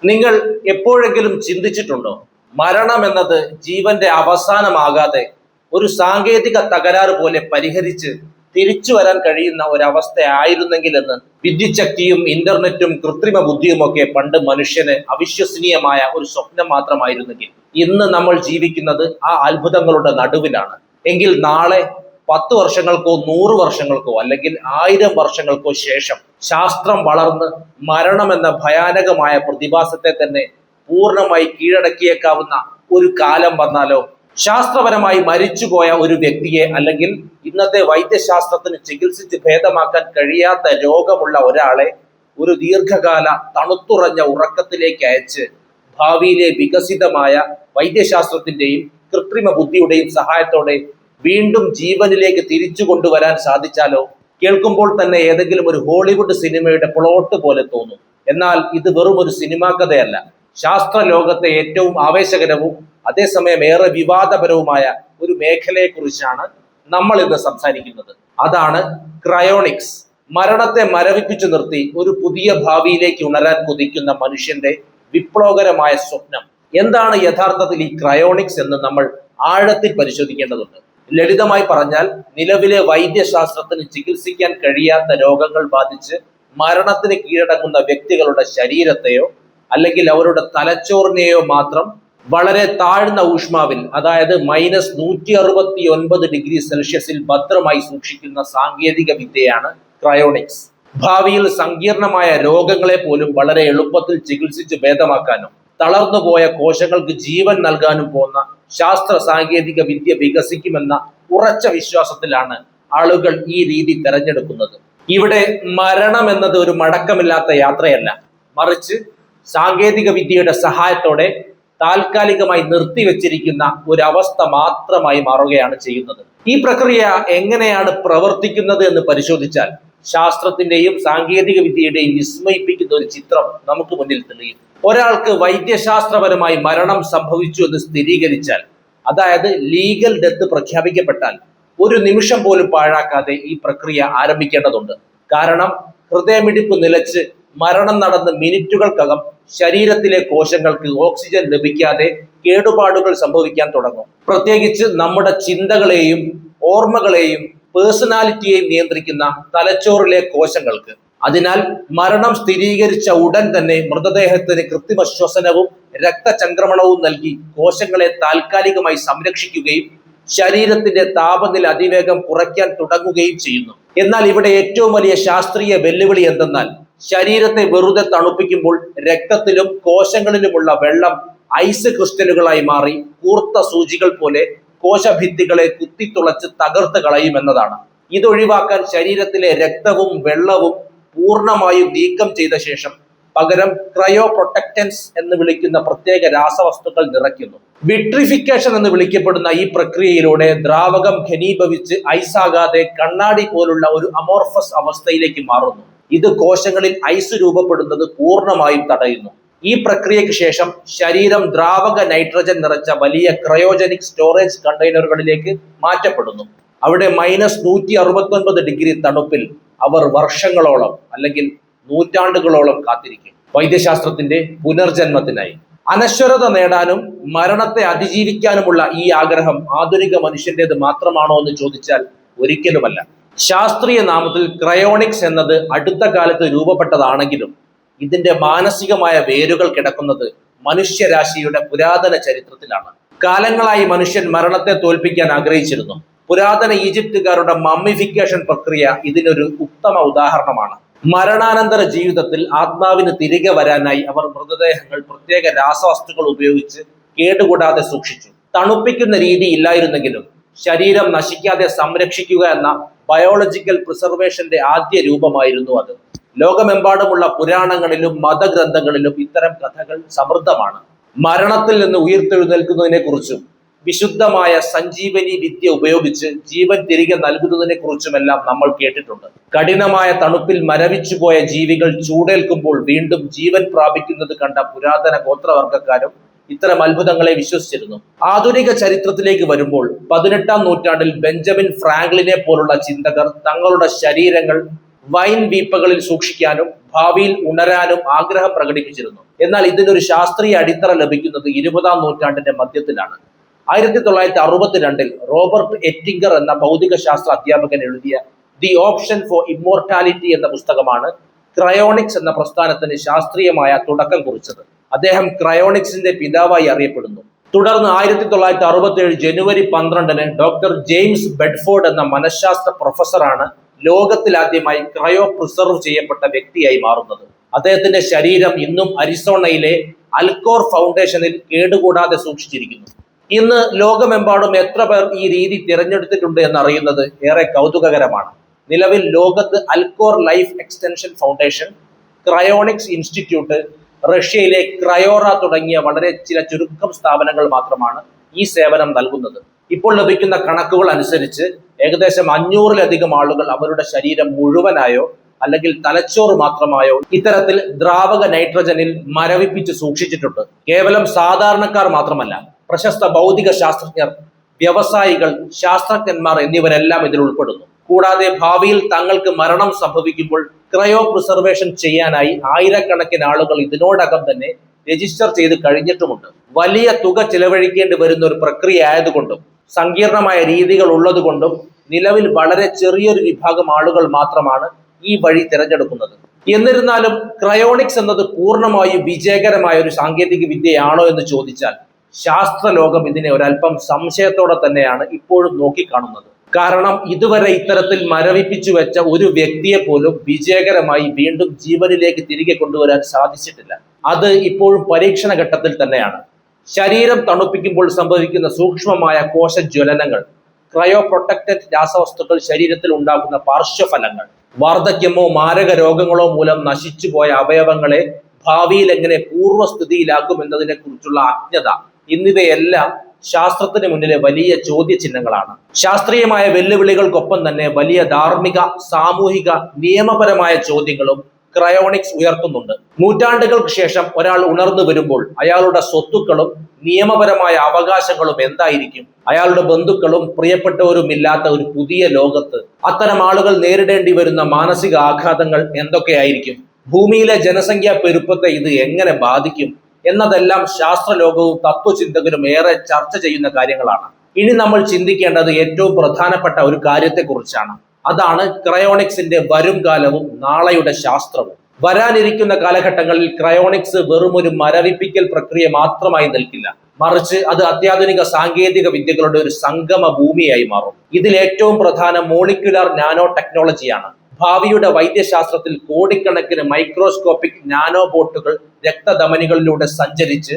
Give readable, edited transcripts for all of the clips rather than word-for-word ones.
നിങ്ങൾ എപ്പോഴെങ്കിലും ചിന്തിച്ചിട്ടുണ്ടോ, മരണം എന്നത് ജീവന്റെ അവസാനമാകാതെ ഒരു സാങ്കേതിക തകരാറ് പോലെ പരിഹരിച്ച് തിരിച്ചു വരാൻ കഴിയുന്ന ഒരവസ്ഥയായിരുന്നെങ്കിൽ എന്ന്. വിദ്യുച്ഛക്തിയും ഇന്റർനെറ്റും കൃത്രിമ ബുദ്ധിയുമൊക്കെ പണ്ട് മനുഷ്യന് അവിശ്വസനീയമായ ഒരു സ്വപ്നം മാത്രമായിരുന്നെങ്കിൽ, ഇന്ന് നമ്മൾ ജീവിക്കുന്നത് ആ അത്ഭുതങ്ങളുടെ നടുവിലാണ്. എങ്കിൽ നാളെ 10 വർഷങ്ങൾക്കോ 100 വർഷങ്ങൾക്കോ അല്ലെങ്കിൽ 1000 വർഷങ്ങൾക്കോ ശേഷം ശാസ്ത്രം വളർന്ന് മരണം എന്ന ഭയാനകമായ പ്രതിഭാസത്തെ തന്നെ പൂർണ്ണമായി കീഴടക്കിയേക്കാവുന്ന ഒരു കാലം വന്നാലോ? ശാസ്ത്രപരമായി മരിച്ചുപോയ ഒരു വ്യക്തിയെ അല്ലെങ്കിൽ ഇന്നത്തെ വൈദ്യശാസ്ത്രത്തിന് ചികിത്സിച്ച് ഭേദമാക്കാൻ കഴിയാത്ത രോഗമുള്ള ഒരാളെ ഒരു ദീർഘകാല തണുത്തുറഞ്ഞ ഉറക്കത്തിലേക്ക് അയച്ച് ഭാവിയിലെ വികസിതമായ വൈദ്യശാസ്ത്രത്തിന്റെയും കൃത്രിമ ബുദ്ധിയുടെയും സഹായത്തോടെ വീണ്ടും ജീവനിലേക്ക് തിരിച്ചു കൊണ്ടുവരാൻ സാധിച്ചാലോ? കേൾക്കുമ്പോൾ തന്നെ ഏതെങ്കിലും ഒരു ഹോളിവുഡ് സിനിമയുടെ പ്ലോട്ട് പോലെ തോന്നും. എന്നാൽ ഇത് വെറും ഒരു സിനിമാ കഥയല്ല. ശാസ്ത്ര ലോകത്തെ ഏറ്റവും ആവേശകരവും അതേസമയം ഏറെ വിവാദപരവുമായ ഒരു മേഖലയെക്കുറിച്ചാണ് നമ്മൾ ഇന്ന് സംസാരിക്കുന്നത്. അതാണ് ക്രയോണിക്സ്. മരണത്തെ മരവിപ്പിച്ചു നിർത്തി ഒരു പുതിയ ഭാവിയിലേക്ക് ഉണരാൻ കൊതിക്കുന്ന മനുഷ്യന്റെ വിപ്ലവകരമായ സ്വപ്നം. എന്താണ് യഥാർത്ഥത്തിൽ ഈ ക്രയോണിക്സ് എന്ന് നമ്മൾ ആഴത്തിൽ പരിശോധിക്കേണ്ടതുണ്ട്. ലളിതമായി പറഞ്ഞാൽ, നിലവിലെ വൈദ്യശാസ്ത്രത്തിന് ചികിത്സിക്കാൻ കഴിയാത്ത രോഗങ്ങൾ ബാധിച്ച് മരണത്തിന് കീഴടങ്ങുന്ന വ്യക്തികളുടെ ശരീരത്തെയോ അല്ലെങ്കിൽ അവരുടെ തലച്ചോറിനെയോ മാത്രം വളരെ താഴ്ന്ന ഊഷ്മാവിൽ, അതായത് -169°C ഭദ്രമായി സൂക്ഷിക്കുന്ന സാങ്കേതിക വിദ്യയാണ് ക്രയോണിക്സ്. ഭാവിയിൽ സങ്കീർണമായ രോഗങ്ങളെ പോലും വളരെ എളുപ്പത്തിൽ ചികിത്സിച്ച് ഭേദമാക്കാനും തളർന്നുപോയ കോശങ്ങൾക്ക് ജീവൻ നൽകാനും പോകുന്ന ശാസ്ത്ര സാങ്കേതിക വിദ്യ വികസിക്കുമെന്ന ഉറച്ച വിശ്വാസത്തിലാണ് ആളുകൾ ഈ രീതി തെരഞ്ഞെടുക്കുന്നത്. ഇവിടെ മരണം എന്നത് ഒരു മടക്കമില്ലാത്ത യാത്രയല്ല, മറിച്ച് സാങ്കേതിക വിദ്യയുടെ സഹായത്തോടെ താൽക്കാലികമായി നിർത്തിവെച്ചിരിക്കുന്ന ഒരവസ്ഥ മാത്രമായി മാറുകയാണ് ചെയ്യുന്നത്. ഈ പ്രക്രിയ എങ്ങനെയാണ് പ്രവർത്തിക്കുന്നത് എന്ന് പരിശോധിച്ചാൽ ശാസ്ത്രത്തിന്റെയും സാങ്കേതിക വിദ്യയുടെയും വിസ്മയിപ്പിക്കുന്ന ഒരു ചിത്രം നമുക്ക് മുന്നിൽ തെളിയും. ഒരാൾക്ക് വൈദ്യശാസ്ത്രപരമായി മരണം സംഭവിച്ചു എന്ന് സ്ഥിരീകരിച്ചാൽ, അതായത് ലീഗൽ ഡെത്ത് പ്രഖ്യാപിക്കപ്പെട്ടാൽ, ഒരു നിമിഷം പോലും പാഴാക്കാതെ ഈ പ്രക്രിയ ആരംഭിക്കേണ്ടതുണ്ട്. കാരണം ഹൃദയമിടിപ്പ് നിലച്ച് മരണം നടന്ന് മിനിറ്റുകൾക്കകം ശരീരത്തിലെ കോശങ്ങൾക്ക് ഓക്സിജൻ ലഭിക്കാതെ കേടുപാടുകൾ സംഭവിക്കാൻ തുടങ്ങും. പ്രത്യേകിച്ച് നമ്മുടെ ചിന്തകളെയും ഓർമ്മകളെയും പേഴ്സണാലിറ്റിയെയും നിയന്ത്രിക്കുന്ന തലച്ചോറിലെ കോശങ്ങൾക്ക്. അതിനാൽ മരണം സ്ഥിരീകരിച്ച ഉടൻ തന്നെ മൃതദേഹത്തിന് കൃത്രിമ ശ്വസനവും രക്തചംക്രമണവും നൽകി കോശങ്ങളെ താൽക്കാലികമായി സംരക്ഷിക്കുകയും ശരീരത്തിന്റെ താപനില അതിവേഗം കുറയ്ക്കാൻ തുടങ്ങുകയും ചെയ്യുന്നു. എന്നാൽ ഇവിടെ ഏറ്റവും വലിയ ശാസ്ത്രീയ വെല്ലുവിളി എന്തെന്നാൽ, ശരീരത്തെ വെറുതെ തണുപ്പിക്കുമ്പോൾ രക്തത്തിലും കോശങ്ങളിലുമുള്ള വെള്ളം ഐസ് ക്രിസ്റ്റലുകളായി മാറി കൂർത്ത സൂചികൾ പോലെ കോശഭിത്തികളെ കുത്തിത്തുളച്ച് തകർത്ത് കളയുമെന്നതാണ്. ഇതൊഴിവാക്കാൻ ശരീരത്തിലെ രക്തവും വെള്ളവും പൂർണ്ണമായും നീക്കം ചെയ്ത ശേഷം പകരം ക്രയോ പ്രൊട്ടക്റ്റൻസ് എന്ന് വിളിക്കുന്ന പ്രത്യേക രാസവസ്തുക്കൾ നിറയ്ക്കുന്നു. വിട്രിഫിക്കേഷൻ എന്ന് വിളിക്കപ്പെടുന്ന ഈ പ്രക്രിയയിലൂടെ ദ്രാവകം ഘനീഭവിച്ച് ഐസാകാതെ കണ്ണാടി പോലുള്ള ഒരു അമോർഫസ് അവസ്ഥയിലേക്ക് മാറുന്നു. ഇത് കോശങ്ങളിൽ ഐസ് രൂപപ്പെടുന്നത് പൂർണ്ണമായും തടയുന്നു. ഈ പ്രക്രിയയ്ക്ക് ശേഷം ശരീരം ദ്രാവക നൈട്രജൻ നിറച്ച വലിയ ക്രയോജനിക് സ്റ്റോറേജ് കണ്ടെയ്നറുകളിലേക്ക് മാറ്റപ്പെടുന്നു. അവിടെ -169° തണുപ്പിൽ അവർ വർഷങ്ങളോളം അല്ലെങ്കിൽ നൂറ്റാണ്ടുകളോളം കാത്തിരിക്കും വൈദ്യശാസ്ത്രത്തിന്റെ പുനർജന്മത്തിനായി. അനശ്വരത നേടാനും മരണത്തെ അതിജീവിക്കാനുമുള്ള ഈ ആഗ്രഹം ആധുനിക മനുഷ്യന്റേത് മാത്രമാണോ എന്ന് ചോദിച്ചാൽ ഒരിക്കലുമല്ല. ശാസ്ത്രീയ നാമത്തിൽ ക്രയോണിക്സ് എന്നത് അടുത്ത കാലത്ത് രൂപപ്പെട്ടതാണെങ്കിലും ഇതിന്റെ മാനസികമായ വേരുകൾ കിടക്കുന്നത് മനുഷ്യരാശിയുടെ പുരാതന ചരിത്രത്തിലാണ്. കാലങ്ങളായി മനുഷ്യൻ മരണത്തെ തോൽപ്പിക്കാൻ ആഗ്രഹിച്ചിരുന്നു. പുരാതന ഈജിപ്തുകാരുടെ മമ്മിഫിക്കേഷൻ പ്രക്രിയ ഇതിനൊരു ഉത്തമ ഉദാഹരണമാണ്. മരണാനന്തര ജീവിതത്തിൽ ആത്മാവിന് തിരികെ വരാനായി അവർ മൃതദേഹങ്ങൾ പ്രത്യേക രാസവസ്തുക്കൾ ഉപയോഗിച്ച് കേടുകൂടാതെ സൂക്ഷിച്ചു. തണുപ്പിക്കുന്ന രീതി ഇല്ലായിരുന്നെങ്കിലും ശരീരം നശിക്കാതെ സംരക്ഷിക്കുക എന്ന ബയോളജിക്കൽ പ്രിസർവേഷന്റെ ആദ്യ രൂപമായിരുന്നു അത്. ലോകമെമ്പാടുമുള്ള പുരാണങ്ങളിലും മതഗ്രന്ഥങ്ങളിലും ഇത്തരം കഥകൾ സമൃദ്ധമാണ്. മരണത്തിൽ നിന്ന് ഉയർത്തെഴുന്നേൽക്കുന്നതിനെ കുറിച്ചും വിശുദ്ധമായ സഞ്ജീവനി വിദ്യ ഉപയോഗിച്ച് ജീവൻ തിരികെ നൽകുന്നതിനെ കുറിച്ചുമെല്ലാം നമ്മൾ കേട്ടിട്ടുണ്ട്. കഠിനമായ തണുപ്പിൽ മരവിച്ചുപോയ ജീവികൾ ചൂടേൽക്കുമ്പോൾ വീണ്ടും ജീവൻ പ്രാപിക്കുന്നത് കണ്ട പുരാതന ഗോത്രവർഗക്കാരും ഇത്തരം അത്ഭുതങ്ങളെ വിശ്വസിച്ചിരുന്നു. ആധുനിക ചരിത്രത്തിലേക്ക് വരുമ്പോൾ 18ാം നൂറ്റാണ്ടിൽ ബെഞ്ചമിൻ ഫ്രാങ്ക്ലിനെ പോലുള്ള ചിന്തകർ തങ്ങളുടെ ശരീരങ്ങൾ വൈൻ വീപ്പകളിൽ സൂക്ഷിക്കാനും ഭാവിയിൽ ഉണരാനും ആഗ്രഹം പ്രകടിപ്പിച്ചിരുന്നു. എന്നാൽ ഇതിനൊരു ശാസ്ത്രീയ അടിത്തറ ലഭിക്കുന്നത് 20-ാം നൂറ്റാണ്ടിന്റെ മധ്യത്തിലാണ്. 1962 റോബർട്ട് എറ്റിംഗർ എന്ന ഭൗതിക ശാസ്ത്ര അധ്യാപകൻ എഴുതിയ ദി ഓപ്ഷൻ ഫോർ ഇമ്മോർട്ടാലിറ്റി എന്ന പുസ്തകമാണ് ക്രയോണിക്സ് എന്ന പ്രസ്ഥാനത്തിന് ശാസ്ത്രീയമായ തുടക്കം കുറിച്ചത്. അദ്ദേഹം ക്രയോണിക്സിന്റെ പിതാവായി അറിയപ്പെടുന്നു. തുടർന്ന് 1967 ജനുവരി 12 ഡോക്ടർ ജെയിംസ് ബെഡ്ഫോർഡ് എന്ന മനഃശാസ്ത്ര പ്രൊഫസറാണ് ലോകത്തിലാദ്യമായി ക്രയോ പ്രിസർവ് ചെയ്യപ്പെട്ട വ്യക്തിയായി മാറുന്നത്. അദ്ദേഹത്തിന്റെ ശരീരം ഇന്നും അരിസോണയിലെ അൽക്കോർ ഫൗണ്ടേഷനിൽ കേടുകൂടാതെ സൂക്ഷിച്ചിരിക്കുന്നു. ഇന്ന് ലോകമെമ്പാടും എത്ര പേർ ഈ രീതി തിരഞ്ഞെടുത്തിട്ടുണ്ട് എന്നറിയുന്നത് ഏറെ കൗതുകകരമാണ്. നിലവിൽ ലോകത്ത് Al Khor life extension foundation, cryonics institute, റഷ്യയിലെ ക്രയോറ തുടങ്ങിയ വളരെ ചില ചുരുക്കം സ്ഥാപനങ്ങൾ മാത്രമാണ് ഈ സേവനം നൽകുന്നത്. ഇപ്പോൾ ലഭിക്കുന്ന കണക്കുകൾ അനുസരിച്ച് ഏകദേശം 500-ലധികം ആളുകൾ അവരുടെ ശരീരം മുഴുവനായോ അല്ലെങ്കിൽ തലച്ചോറ് മാത്രമായോ ഇത്തരത്തിൽ ദ്രാവക നൈട്രജനിൽ മരവിപ്പിച്ച് സൂക്ഷിച്ചിട്ടുണ്ട്. കേവലം സാധാരണക്കാർ മാത്രമല്ല, പ്രശസ്ത ഭൗതിക ശാസ്ത്രജ്ഞർ, വ്യവസായികൾ, ശാസ്ത്രജ്ഞന്മാർ എന്നിവരെല്ലാം ഇതിൽ ഉൾപ്പെടുന്നു. കൂടാതെ ഭാവിയിൽ തങ്ങൾക്ക് മരണം സംഭവിക്കുമ്പോൾ ക്രയോ പ്രിസർവേഷൻ ചെയ്യാനായി ആയിരക്കണക്കിന് ആളുകൾ ഇതിനോടകം തന്നെ രജിസ്റ്റർ ചെയ്ത് കഴിഞ്ഞിട്ടുമുണ്ട്. വലിയ തുക ചിലവഴിക്കേണ്ടി വരുന്ന ഒരു പ്രക്രിയ ആയതുകൊണ്ടും സങ്കീർണമായ രീതികൾ ഉള്ളതുകൊണ്ടും നിലവിൽ വളരെ ചെറിയൊരു വിഭാഗം ആളുകൾ മാത്രമാണ് ഈ വഴി തിരഞ്ഞെടുക്കുന്നത്. എന്നിരുന്നാലും ക്രയോണിക്സ് എന്നത് പൂർണ്ണമായും വിജയകരമായ ഒരു സാങ്കേതിക വിദ്യയാണോ എന്ന് ചോദിച്ചാൽ ശാസ്ത്രലോകം ഇതിനെ ഒരല്പം സംശയത്തോടെ തന്നെയാണ് ഇപ്പോഴും നോക്കിക്കാണുന്നത്. കാരണം ഇതുവരെ ഇത്തരത്തിൽ മരവിപ്പിച്ചു വെച്ച ഒരു വ്യക്തിയെ പോലും വിജയകരമായി വീണ്ടും ജീവനിലേക്ക് തിരികെ കൊണ്ടുവരാൻ സാധിച്ചിട്ടില്ല. അത് ഇപ്പോഴും പരീക്ഷണ ഘട്ടത്തിൽ തന്നെയാണ്. ശരീരം തണുപ്പിക്കുമ്പോൾ സംഭവിക്കുന്ന സൂക്ഷ്മമായ കോശജ്വലനങ്ങൾ, ക്രയോ പ്രൊട്ടക്റ്റഡ് രാസവസ്തുക്കൾ ശരീരത്തിൽ ഉണ്ടാകുന്ന പാർശ്വഫലങ്ങൾ, വാർദ്ധക്യമോ മാരക രോഗങ്ങളോ മൂലം നശിച്ചുപോയ അവയവങ്ങളെ ഭാവിയിൽ എങ്ങനെ പൂർവ്വസ്ഥിതിയിലാക്കും എന്നതിനെ കുറിച്ചുള്ള അജ്ഞത എന്നിവയെല്ലാം ശാസ്ത്രത്തിന് മുന്നിലെ വലിയ ചോദ്യചിഹ്നങ്ങളാണ്. ശാസ്ത്രീയമായ വെല്ലുവിളികൾക്കൊപ്പം തന്നെ വലിയ ധാർമ്മിക, സാമൂഹിക, നിയമപരമായ ചോദ്യങ്ങളും ക്രയോണിക്സ് ഉയർത്തുന്നുണ്ട്. നൂറ്റാണ്ടുകൾക്ക് ശേഷം ഒരാൾ ഉണർന്നു വരുമ്പോൾ അയാളുടെ സ്വത്തുക്കളും നിയമപരമായ അവകാശങ്ങളും എന്തായിരിക്കും? അയാളുടെ ബന്ധുക്കളും പ്രിയപ്പെട്ടവരും ഇല്ലാത്ത ഒരു പുതിയ ലോകത്ത് അത്തരം ആളുകൾ നേരിടേണ്ടി വരുന്ന മാനസിക ആഘാതങ്ങൾ എന്തൊക്കെയായിരിക്കും? ഭൂമിയിലെ ജനസംഖ്യാ പെരുപ്പത്തെ ഇത് എങ്ങനെ ബാധിക്കും എന്നതെല്ലാം ശാസ്ത്രലോകവും തത്വചിന്തകരും ഏറെ ചർച്ച ചെയ്യുന്ന കാര്യങ്ങളാണ്. ഇനി നമ്മൾ ചിന്തിക്കേണ്ടത് ഏറ്റവും പ്രധാനപ്പെട്ട ഒരു കാര്യത്തെക്കുറിച്ചാണ്. അതാണ് ക്രയോണിക്സിന്റെ വരും കാലവും നാളെയുടെ ശാസ്ത്രവും. വരാനിരിക്കുന്ന കാലഘട്ടങ്ങളിൽ ക്രയോണിക്സ് വെറും ഒരു മരവിപ്പിക്കൽ പ്രക്രിയ മാത്രമായി നിൽക്കില്ല, മറിച്ച് അത് അത്യാധുനിക സാങ്കേതിക വിദ്യകളുടെ ഒരു സംഗമ ഭൂമിയായി മാറും. ഇതിൽ ഏറ്റവും പ്രധാനം മോളിക്യുലർ നാനോ ടെക്നോളജിയാണ്. ഭാവിയുടെ വൈദ്യശാസ്ത്രത്തിൽ കോടിക്കണക്കിന് മൈക്രോസ്കോപ്പിക് നാനോ ബോട്ടുകൾ രക്തധമനികളിലൂടെ സഞ്ചരിച്ച്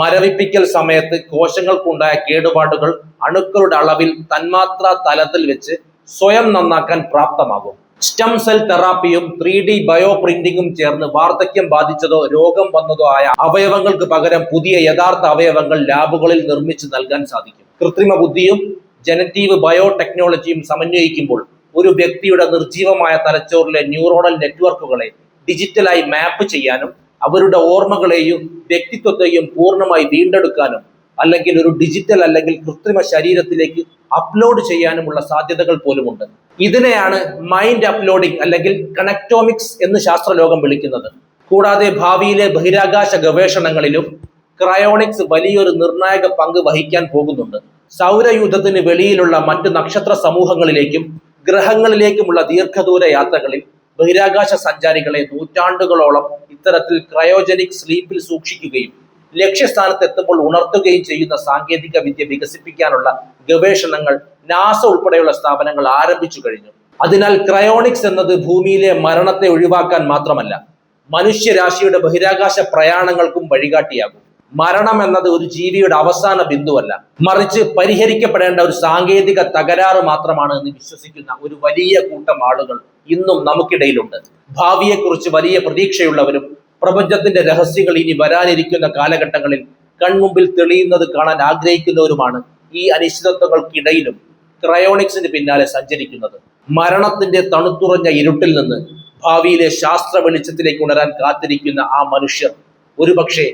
മരവിപ്പിക്കൽ സമയത്ത് കോശങ്ങൾക്കുണ്ടായ കേടുപാടുകൾ അണുക്കളുടെ അളവിൽ തന്മാത്രാ തലത്തിൽ വെച്ച് സ്വയം നന്നാക്കാൻ പ്രാപ്തമാകും. സ്റ്റം സെൽ തെറാപ്പിയും 3D ബയോ പ്രിന്റിംഗും ചേർന്ന് വാർദ്ധക്യം ബാധിച്ചതോ രോഗം വന്നതോ ആയ അവയവങ്ങൾക്ക് പകരം പുതിയ യഥാർത്ഥ അവയവങ്ങൾ ലാബുകളിൽ നിർമ്മിച്ച് നൽകാൻ സാധിക്കും. കൃത്രിമ ബുദ്ധിയും ജനറ്റീവ് ബയോ ടെക്നോളജിയും സമന്വയിക്കുമ്പോൾ ഒരു വ്യക്തിയുടെ നിർജീവമായ തലച്ചോറിലെ ന്യൂറോണൽ നെറ്റ്വർക്കുകളെ ഡിജിറ്റലായി മാപ്പ് ചെയ്യാനും അവരുടെ ഓർമ്മകളെയും വ്യക്തിത്വത്തെയും പൂർണ്ണമായി വീണ്ടെടുക്കാനും അല്ലെങ്കിൽ ഒരു ഡിജിറ്റൽ അല്ലെങ്കിൽ കൃത്രിമ ശരീരത്തിലേക്ക് അപ്ലോഡ് ചെയ്യാനുമുള്ള സാധ്യതകൾ പോലുമുണ്ട്. ഇതിനെയാണ് മൈൻഡ് അപ്ലോഡിംഗ് അല്ലെങ്കിൽ കണക്ടോമിക്സ് എന്ന് ശാസ്ത്രലോകം വിളിക്കുന്നത്. കൂടാതെ ഭാവിയിലെ ബഹിരാകാശ ഗവേഷണങ്ങളിലും ക്രയോണിക്സ് വലിയൊരു നിർണായക പങ്ക് വഹിക്കാൻ പോകുന്നുണ്ട്. സൗരയൂഥത്തിന് വെളിയിലുള്ള മറ്റ് നക്ഷത്ര സമൂഹങ്ങളിലേക്കും ഗ്രഹങ്ങളിലേക്കുമുള്ള ദീർഘദൂര യാത്രകളിൽ ബഹിരാകാശ സഞ്ചാരികളെ നൂറ്റാണ്ടുകളോളം ഇത്തരത്തിൽ ക്രയോജനിക് സ്ലീപ്പിൽ സൂക്ഷിക്കുകയും ലക്ഷ്യസ്ഥാനത്ത് എത്തുമ്പോൾ ഉണർത്തുകയും ചെയ്യുന്ന സാങ്കേതിക വിദ്യ വികസിപ്പിക്കാനുള്ള ഗവേഷണങ്ങൾ നാസ ഉൾപ്പെടെയുള്ള സ്ഥാപനങ്ങൾ ആരംഭിച്ചു കഴിഞ്ഞു. അതിനാൽ ക്രയോണിക്സ് എന്നത് ഭൂമിയിലെ മരണത്തെ ഒഴിവാക്കാൻ മാത്രമല്ല, മനുഷ്യരാശിയുടെ ബഹിരാകാശ പ്രയാണങ്ങൾക്കും വഴികാട്ടിയാകും. മരണം എന്നത് ഒരു ജീവിയുടെ അവസാന ബിന്ദുവല്ല, മറിച്ച് പരിഹരിക്കപ്പെടേണ്ട ഒരു സാങ്കേതിക തകരാറ് മാത്രമാണ് എന്ന് വിശ്വസിക്കുന്ന ഒരു വലിയ കൂട്ടം ആളുകൾ ഇന്നും നമുക്കിടയിലുണ്ട്. ഭാവിയെക്കുറിച്ച് വലിയ പ്രതീക്ഷയുള്ളവരും പ്രപഞ്ചത്തിന്റെ രഹസ്യങ്ങൾ ഇനി വരാനിരിക്കുന്ന കാലഘട്ടങ്ങളിൽ കൺമുമ്പിൽ തെളിയുന്നത് കാണാൻ ആഗ്രഹിക്കുന്നവരുമാണ് ഈ അനിശ്ചിതത്വങ്ങൾക്കിടയിലും ക്രയോണിക്സിന് പിന്നാലെ സഞ്ചരിക്കുന്നത്. മരണത്തിന്റെ തണുത്തുറഞ്ഞ ഇരുട്ടിൽ നിന്ന് ഭാവിയിലെ ശാസ്ത്ര വെളിച്ചത്തിലേക്ക് ഉണരാൻ കാത്തിരിക്കുന്ന ആ മനുഷ്യർ ഒരുപക്ഷെ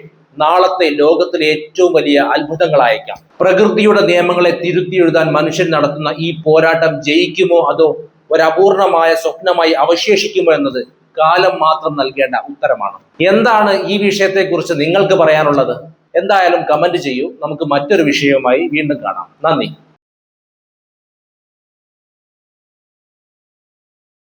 നാളത്തെ ലോകത്തിലെ ഏറ്റവും വലിയ അത്ഭുതങ്ങളായേക്കാം. പ്രകൃതിയുടെ നിയമങ്ങളെ തിരുത്തി എഴുതാൻ മനുഷ്യൻ നടത്തുന്ന ഈ പോരാട്ടം ജയിക്കുമോ അതോ ഒരു അപൂർണമായ സ്വപ്നമായി അവശേഷിക്കുമോ എന്നത് കാലം മാത്രം നൽകേണ്ട ഉത്തരമാണ്. എന്താണ് ഈ വിഷയത്തെക്കുറിച്ച് നിങ്ങൾക്ക് പറയാനുള്ളത്? എന്തായാലും കമന്റ് ചെയ്യൂ. നമുക്ക് മറ്റൊരു വിഷയവുമായി വീണ്ടും കാണാം. നന്ദി.